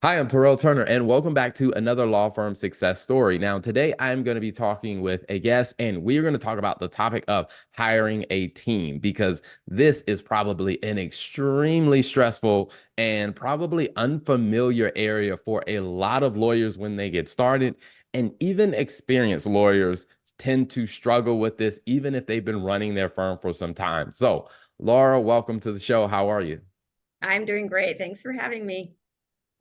Hi, I'm Terrell Turner, and welcome back to another law firm success story. Now, today I'm going to be talking with a guest, and we're going to talk about the topic of hiring a team because this is probably an extremely stressful and probably unfamiliar area for a lot of lawyers when they get started. And even experienced lawyers tend to struggle with this, even if they've been running their firm for some time. So, Laura, welcome to the show. How are you? I'm doing great. Thanks for having me.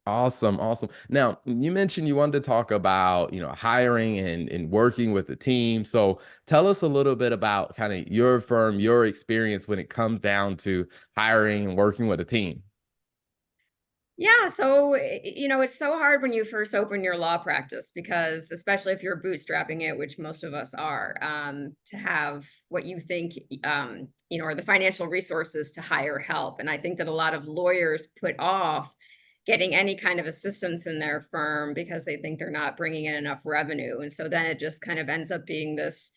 Awesome, awesome. Now, you mentioned you wanted to talk about, hiring and working with the team. So tell us a little bit about kind of your firm, your experience when it comes down to hiring and working with a team. Yeah, so it's so hard when you first open your law practice because especially if you're bootstrapping it, which most of us are, to have what you think are the financial resources to hire help. And I think that a lot of lawyers put off getting any kind of assistance in their firm because they think they're not bringing in enough revenue. And so then it just kind of ends up being this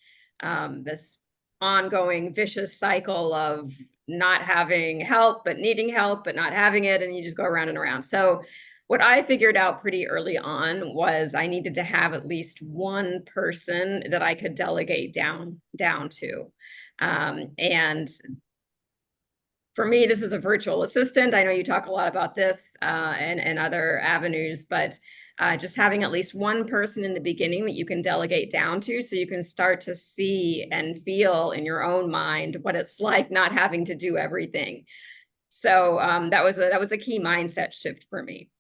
ongoing vicious cycle of not having help, but needing help, but not having it. And you just go around and around. So, what I figured out pretty early on was I needed to have at least one person that I could delegate down to. And for me, this is a virtual assistant. I know you talk a lot about this and other avenues, but just having at least one person in the beginning that you can delegate down to so you can start to see and feel in your own mind what it's like not having to do everything. So that was a key mindset shift for me.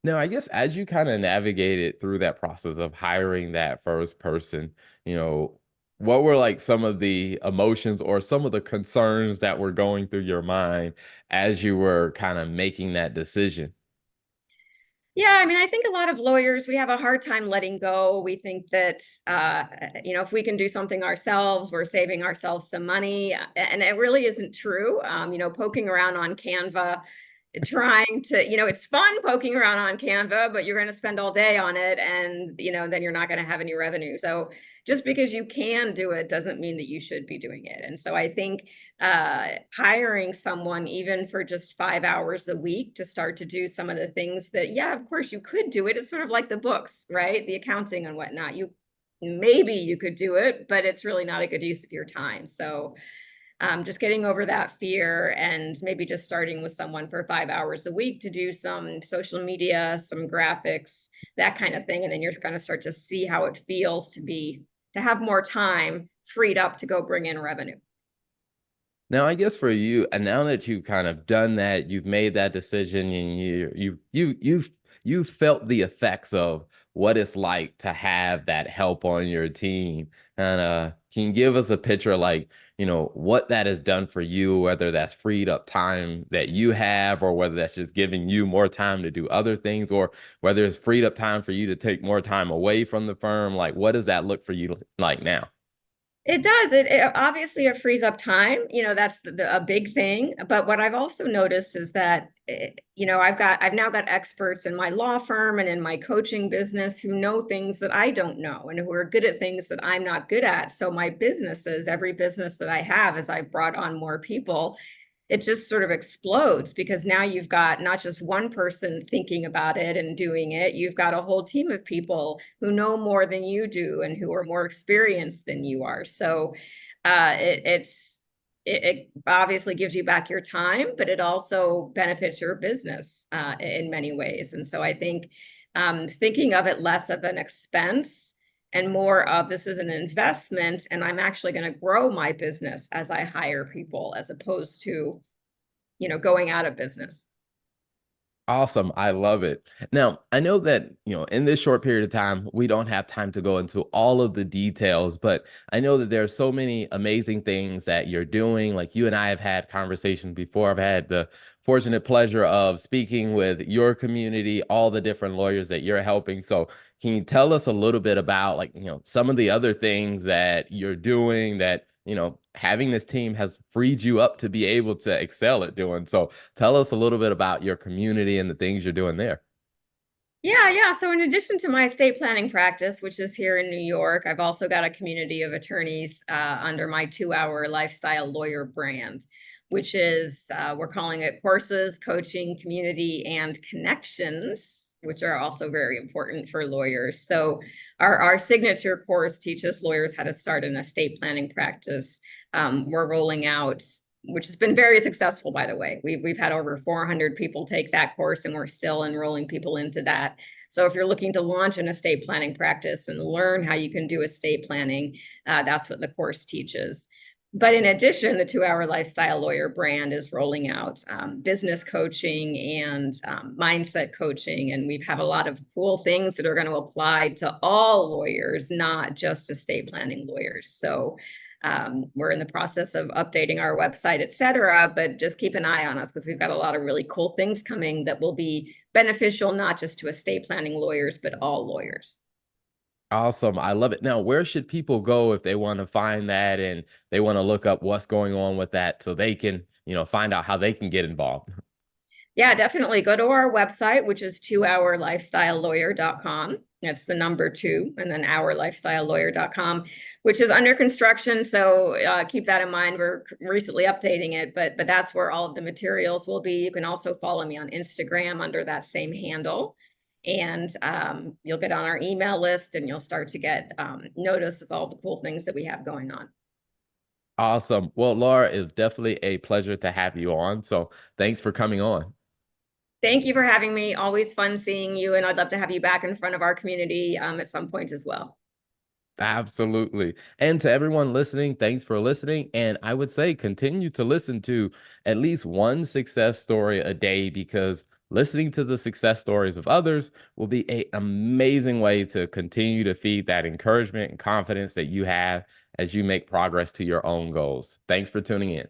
Now, I guess as you kind of navigated through that process of hiring that first person, you know, what were like some of the emotions or some of the concerns that were going through your mind as you were kind of making that decision? Yeah, I mean, I think a lot of lawyers, we have a hard time letting go. We think that, if we can do something ourselves, we're saving ourselves some money. And it really isn't true. Poking around on Canva, trying to, it's fun poking around on Canva, but you're going to spend all day on it. And, then you're not going to have any revenue. So just because you can do it doesn't mean that you should be doing it. And so I think hiring someone even for just 5 hours a week to start to do some of the things that, yeah, of course you could do it. It's sort of like the books, right? The accounting and whatnot. Maybe you could do it, but it's really not a good use of your time. So just getting over that fear and maybe just starting with someone for 5 hours a week to do some social media, some graphics, that kind of thing. And then you're going to start to see how it feels to have more time freed up to go bring in revenue. Now, I guess for you, and now that you've kind of done that, you've made that decision, and you felt the effects of what it's like to have that help on your team. And can you give us a picture, like what that has done for you, whether that's freed up time that you have, or whether that's just giving you more time to do other things, or whether it's freed up time for you to take more time away from the firm? Like, what does that look for you like now? It does. It obviously it frees up time. That's a big thing. But what I've also noticed is that, I've now got experts in my law firm and in my coaching business who know things that I don't know and who are good at things that I'm not good at. So my businesses, every business that I have, as I've brought on more people, it just sort of explodes because now you've got not just one person thinking about it and doing it, you've got a whole team of people who know more than you do and who are more experienced than you are. So it obviously gives you back your time, but it also benefits your business in many ways. And so I think thinking of it less of an expense and more of this is an investment and I'm actually going to grow my business as I hire people as opposed to going out of business. Awesome. I love it. Now, I know that, in this short period of time, we don't have time to go into all of the details, but I know that there are so many amazing things that you're doing. Like you and I have had conversations before. I've had the fortunate pleasure of speaking with your community, all the different lawyers that you're helping. So, can you tell us a little bit about like, some of the other things that you're doing that having this team has freed you up to be able to excel at doing. So tell us a little bit about your community and the things you're doing there. Yeah, yeah. So in addition to my estate planning practice, which is here in New York, I've also got a community of attorneys under my 2 hour lifestyle lawyer brand. which is we're calling it courses, coaching, community, and connections, which are also very important for lawyers. So our signature course teaches lawyers how to start an estate planning practice. We're rolling out, which has been very successful, by the way. We've had over 400 people take that course, and we're still enrolling people into that. So if you're looking to launch an estate planning practice and learn how you can do estate planning, that's what the course teaches. But in addition, the 2 Hour Lifestyle Lawyer brand is rolling out business coaching and mindset coaching. And we've had a lot of cool things that are going to apply to all lawyers, not just estate planning lawyers. So we're in the process of updating our website, et cetera, but just keep an eye on us because we've got a lot of really cool things coming that will be beneficial, not just to estate planning lawyers, but all lawyers. Awesome. I love it. Now, where should people go if they want to find that and they want to look up what's going on with that so they can, find out how they can get involved? Yeah, definitely. Go to our website, which is 2hourlifestylelawyer.com. That's the number two, and then ourlifestylelawyer.com, which is under construction. So keep that in mind. We're recently updating it, but that's where all of the materials will be. You can also follow me on Instagram under that same handle. And you'll get on our email list and you'll start to get notice of all the cool things that we have going on. Awesome. Well, Laura, it's definitely a pleasure to have you on. So thanks for coming on. Thank you for having me. Always fun seeing you, and I'd love to have you back in front of our community at some point as well. Absolutely. And to everyone listening, thanks for listening. And I would say continue to listen to at least one success story a day because listening to the success stories of others will be an amazing way to continue to feed that encouragement and confidence that you have as you make progress to your own goals. Thanks for tuning in.